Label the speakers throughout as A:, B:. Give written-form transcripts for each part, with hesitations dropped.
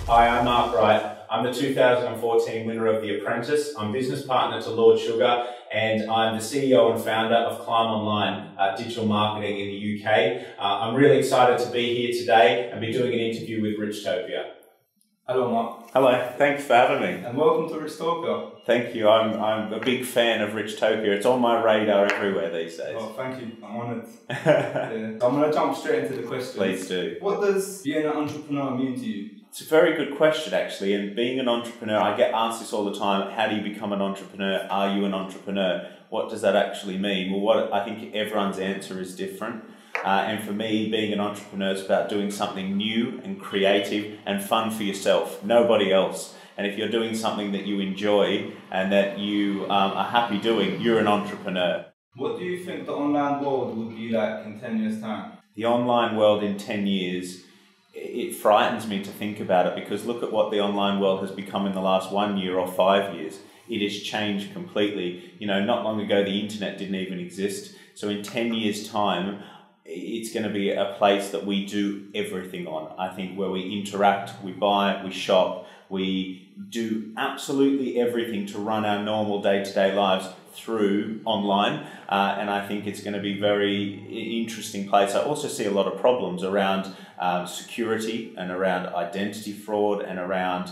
A: Hi, I'm Mark Wright. I'm the 2014 winner of The Apprentice. I'm business partner to Lord Sugar, and I'm the CEO and founder of Climb Online digital marketing in the UK. I'm really excited to be here today and be doing an interview with Richtopia.
B: Hello, Mark.
C: Hello, thanks for having me.
B: And welcome to Richtopia.
C: Thank you. I'm a big fan of Richtopia. It's on my radar everywhere these days.
B: Oh, thank you. I'm honoured. Yeah. So I'm going to jump straight into the questions.
C: Please do.
B: What does being an entrepreneur mean to you?
C: It's a very good question, actually. And being an entrepreneur, I get asked this all the time. How do you become an entrepreneur? Are you an entrepreneur? What does that actually mean? Well, I think everyone's answer is different. And for me, being an entrepreneur is about doing something new and creative and fun for yourself, nobody else. And if you're doing something that you enjoy and that you are happy doing, you're an entrepreneur.
B: What do you think the online world will be like in 10 years' time?
C: The online world in 10 years, it frightens me to think about it, because look at what the online world has become in the last 1 year or 5 years. It has changed completely. You know, not long ago, the internet didn't even exist. So in 10 years' time, it's going to be a place that we do everything on. I think where we interact, we buy, we shop, we do absolutely everything to run our normal day-to-day lives through online. And I think it's going to be a very interesting place. I also see a lot of problems around security and around identity fraud and around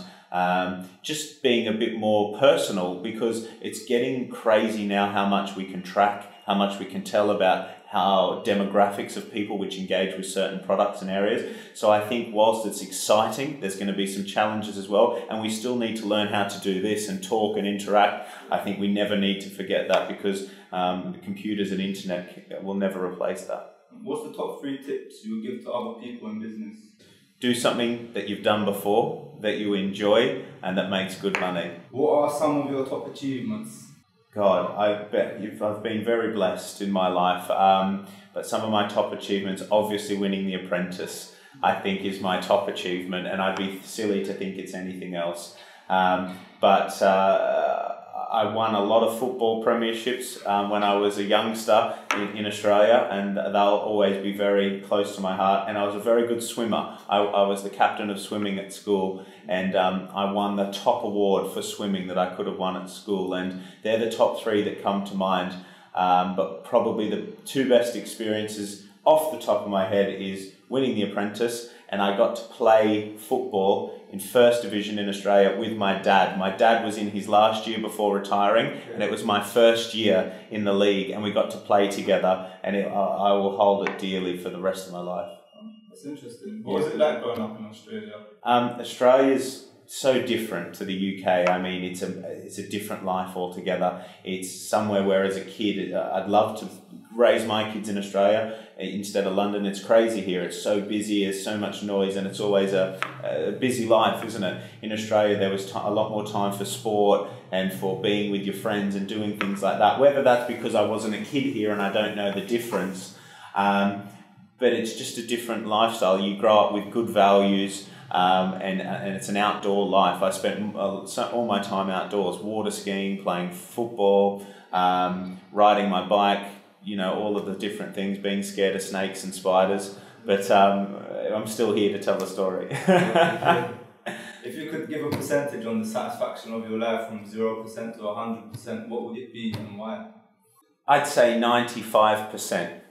C: just being a bit more personal, because it's getting crazy now how much we can track, how much we can tell about how demographics of people which engage with certain products and areas. So I think whilst it's exciting, there's going to be some challenges as well, and we still need to learn how to do this and talk and interact. I think we never need to forget that, because computers and internet will never replace that.
B: What's the top 3 tips you would give to other people in business?
C: Do something that you've done before, that you enjoy, and that makes good money.
B: What are some of your top achievements?
C: God, I bet I've been very blessed in my life, but some of my top achievements, obviously winning The Apprentice, I think is my top achievement, and I'd be silly to think it's anything else. But I won a lot of football premierships when I was a youngster in Australia, and they'll always be very close to my heart. And I was a very good swimmer. I was the captain of swimming at school, and I won the top award for swimming that I could have won at school. And they're the top 3 that come to mind. But probably the 2 best experiences off the top of my head is winning The Apprentice, and I got to play football in First Division in Australia with my dad. My dad was in his last year before retiring, and it was my first year in the league, and we got to play together, and I will hold it dearly for the rest of my life.
B: That's interesting. What was it like growing up in Australia?
C: Australia's so different to the UK. I mean, it's a different life altogether. It's somewhere where as a kid, I'd love to raise my kids in Australia instead of London. It's crazy here. It's so busy, there's so much noise, and it's always a busy life, isn't it? In Australia, there was a lot more time for sport and for being with your friends and doing things like that. Whether that's because I wasn't a kid here and I don't know the difference, but it's just a different lifestyle. You grow up with good values, and it's an outdoor life. I spent all my time outdoors, water skiing, playing football, riding my bike, you know, all of the different things, being scared of snakes and spiders. But I'm still here to tell the story.
B: If you could give a percentage on the satisfaction of your life from 0% to 100%, what would it be and why?
C: I'd say 95%.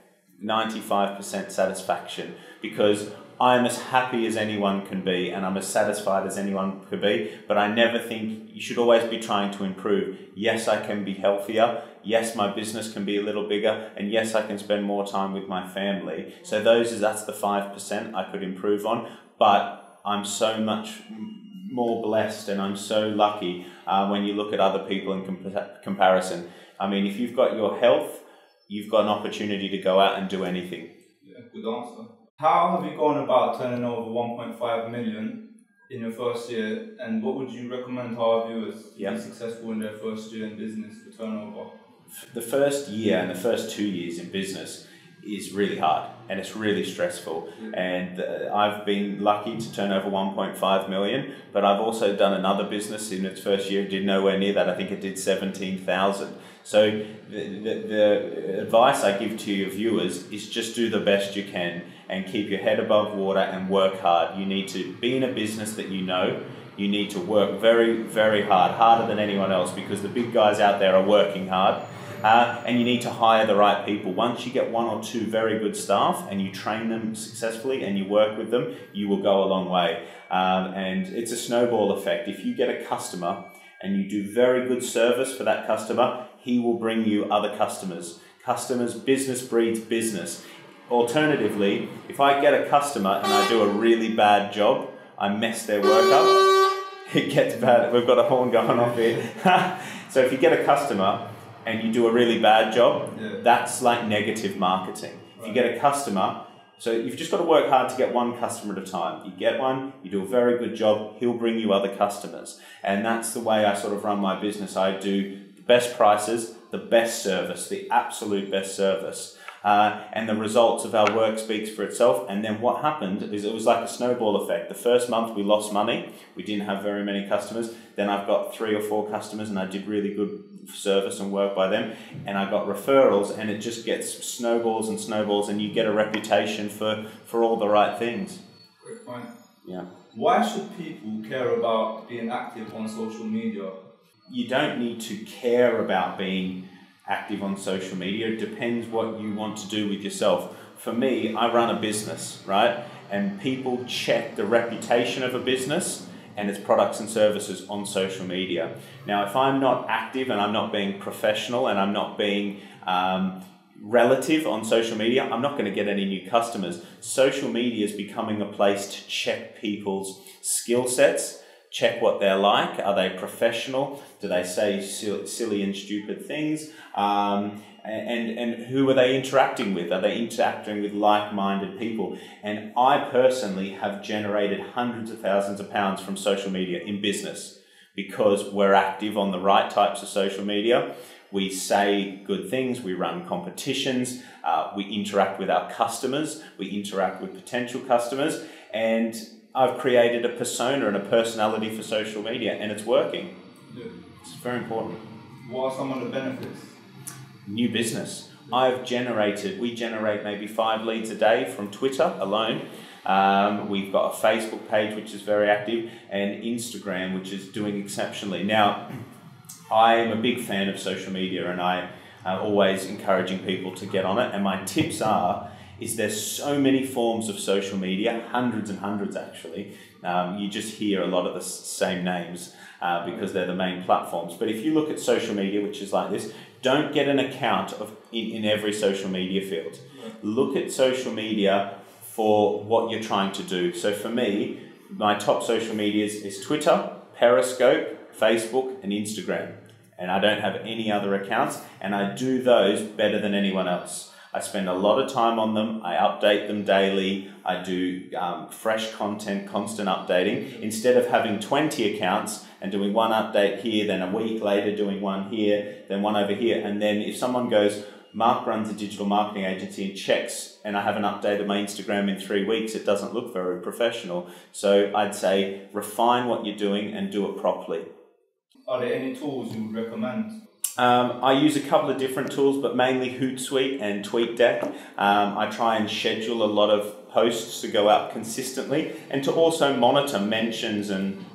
C: 95% satisfaction, because I'm as happy as anyone can be and I'm as satisfied as anyone could be, but I never think you should always be trying to improve. Yes, I can be healthier. Yes, my business can be a little bigger, and yes, I can spend more time with my family. So that's the 5% I could improve on, but I'm so much more blessed and I'm so lucky when you look at other people in comparison. I mean, if you've got your health, you've got an opportunity to go out and do anything.
B: Yeah, good answer. How have you gone about turning over 1.5 million in your first year, and what would you recommend to our viewers to be successful in their first year in business for turnover?
C: The first year and the first 2 years in business is really hard and it's really stressful. And I've been lucky to turn over 1.5 million, but I've also done another business in its first year, did nowhere near that. I think it did 17,000. So the advice I give to your viewers is just do the best you can and keep your head above water and work hard. You need to be in a business that you know. You need to work very, very hard, harder than anyone else, because the big guys out there are working hard. And you need to hire the right people. Once you get 1 or 2 very good staff and you train them successfully and you work with them, you will go a long way. And it's a snowball effect. If you get a customer and you do very good service for that customer, he will bring you other customers. Business breeds business. Alternatively, if I get a customer and I do a really bad job, I mess their work up, it gets bad. We've got a horn going off here. So if you get a customer and you do a really bad job, that's like negative marketing. If you get a customer, so you've just got to work hard to get one customer at a time. You get one, you do a very good job, he'll bring you other customers. And that's the way I sort of run my business. I do the best prices, the best service, the absolute best service. And the results of our work speaks for itself. And then what happened is it was like a snowball effect. The first month we lost money. We didn't have very many customers. Then I've got 3 or 4 customers and I did really good service and work by them. And I got referrals, and it just gets snowballs and snowballs, and you get a reputation for all the right things.
B: Great point.
C: Yeah.
B: Why should people care about being active on social media?
C: You don't need to care about being active on social media. It depends what you want to do with yourself. For me, I run a business, right? And people check the reputation of a business and its products and services on social media. Now, if I'm not active and I'm not being professional and I'm not being relative on social media, I'm not going to get any new customers. Social media is becoming a place to check people's skill sets, check what they're like. Are they professional? Do they say silly and stupid things? And who are they interacting with? Are they interacting with like-minded people? And I personally have generated hundreds of thousands of pounds from social media in business because we're active on the right types of social media. We say good things, we run competitions, we interact with our customers, we interact with potential customers, and I've created a persona and a personality for social media, and it's working.
B: Yeah.
C: It's very important.
B: What are some of the benefits?
C: New business. We generate maybe 5 leads a day from Twitter alone. We've got a Facebook page which is very active, and Instagram which is doing exceptionally. Now, I'm a big fan of social media, and I am always encouraging people to get on it, and my tips is there's so many forms of social media, hundreds and hundreds actually. You just hear a lot of the same names because they're the main platforms. But if you look at social media, which is like this, don't get an account in every social media field. Look at social media for what you're trying to do. So for me, my top social medias is Twitter, Periscope, Facebook, and Instagram. And I don't have any other accounts, and I do those better than anyone else. I spend a lot of time on them. I update them daily. I do fresh content, constant updating. Instead of having 20 accounts and doing one update here, then a week later doing one here, then one over here. And then if someone goes, Mark runs a digital marketing agency and checks, and I haven't updated my Instagram in 3 weeks, it doesn't look very professional. So I'd say refine what you're doing and do it properly.
B: Are there any tools you would recommend?
C: I use a couple of different tools, but mainly Hootsuite and TweetDeck. I try and schedule a lot of posts to go out consistently, and to also monitor mentions and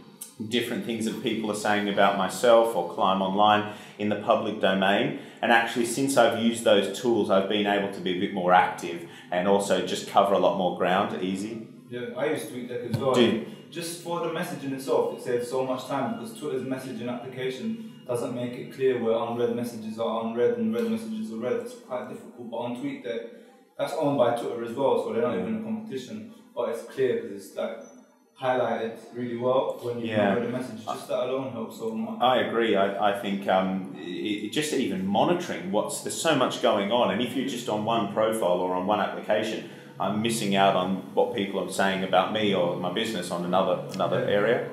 C: different things that people are saying about myself or Climb Online in the public domain. And actually, since I've used those tools, I've been able to be a bit more active and also just cover a lot more ground easy.
B: Yeah, I use TweetDeck as well. Just for the messaging itself, it saves so much time because Twitter's messaging application doesn't make it clear where unread messages are unread and read messages are read. It's quite difficult. But on TweetDeck, that's owned by Twitter as well, so they're not even in a competition. But it's clear because it's like highlighted really well when you read the message. Just that alone helps so much.
C: I agree. I think just even monitoring there's so much going on, and if you're just on one profile or on one application, I'm missing out on what people are saying about me or my business on another area.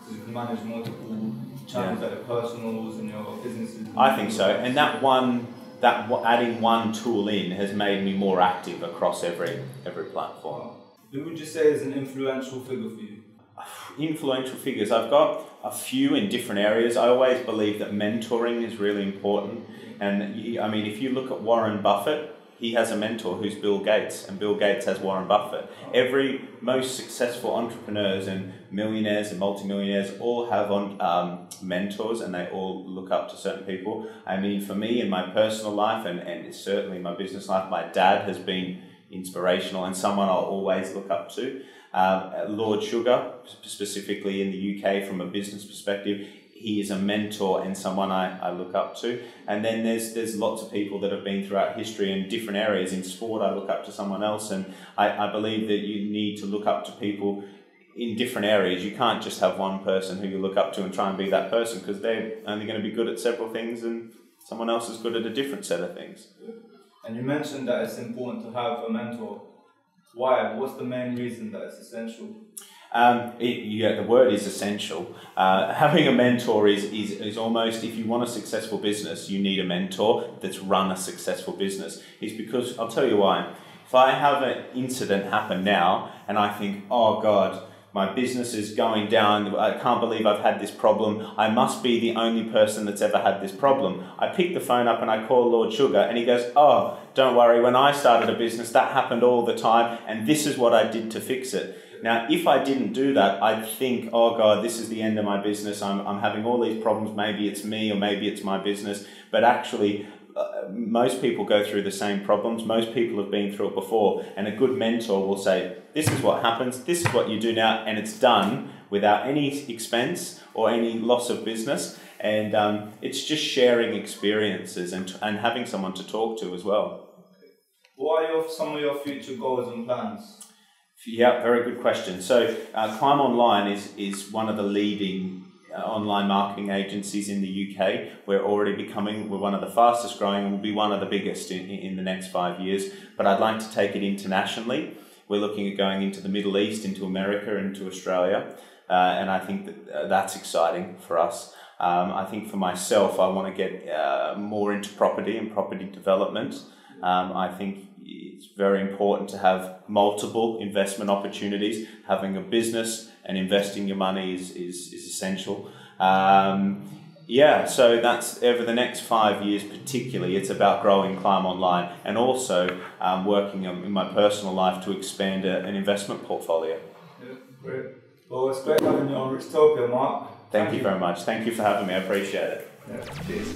B: So you can manage multiple channels, like the personals and your businesses.
C: I think so, and adding one tool in has made me more active across every platform.
B: Who would you say is an influential figure for you?
C: influential figures. I've got a few in different areas. I always believe that mentoring is really important. And I mean, if you look at Warren Buffett, he has a mentor who's Bill Gates, and Bill Gates has Warren Buffett. Every most successful entrepreneurs and millionaires and multimillionaires all have mentors, and they all look up to certain people. I mean, for me in my personal life and certainly in my business life, my dad has been inspirational and someone I'll always look up to. Lord Sugar, specifically in the UK from a business perspective, he is a mentor and someone I look up to. And then there's lots of people that have been throughout history in different areas. In sport, I look up to someone else, and I believe that you need to look up to people in different areas. You can't just have one person who you look up to and try and be that person, because they're only going to be good at several things and someone else is good at a different set of things.
B: And you mentioned that it's important to have a mentor. Why? What's the main reason that it's essential?
C: The word is essential. Having a mentor is almost, if you want a successful business, you need a mentor that's run a successful business. It's because, I'll tell you why. If I have an incident happen now and I think, oh God, my business is going down, I can't believe I've had this problem, I must be the only person that's ever had this problem. I pick the phone up and I call Lord Sugar, and he goes, oh, don't worry, when I started a business that happened all the time and this is what I did to fix it. Now, if I didn't do that, I'd think, oh God, this is the end of my business, I'm having all these problems, maybe it's me or maybe it's my business. But actually, most people go through the same problems. Most people have been through it before, and a good mentor will say, this is what happens, this is what you do now, and it's done without any expense or any loss of business. And it's just sharing experiences and having someone to talk to as well.
B: What are some of your future goals and plans?
C: Yeah, very good question. So Climb Online is one of the leading online marketing agencies in the UK. We're one of the fastest growing, and will be one of the biggest in the next 5 years. But I'd like to take it internationally. We're looking at going into the Middle East, into America, into Australia. And I think that's exciting for us. I think for myself, I want to get more into property and property development. I think it's very important to have multiple investment opportunities. Having a business and investing your money is essential. So that's over the next 5 years particularly, it's about growing Climb Online, and also working in my personal life to expand an investment portfolio.
B: Yeah, great. Well, it's great having you on Richtopia, Mark.
C: Thank you very much. Thank you for having me. I appreciate it.
B: Yeah, cheers.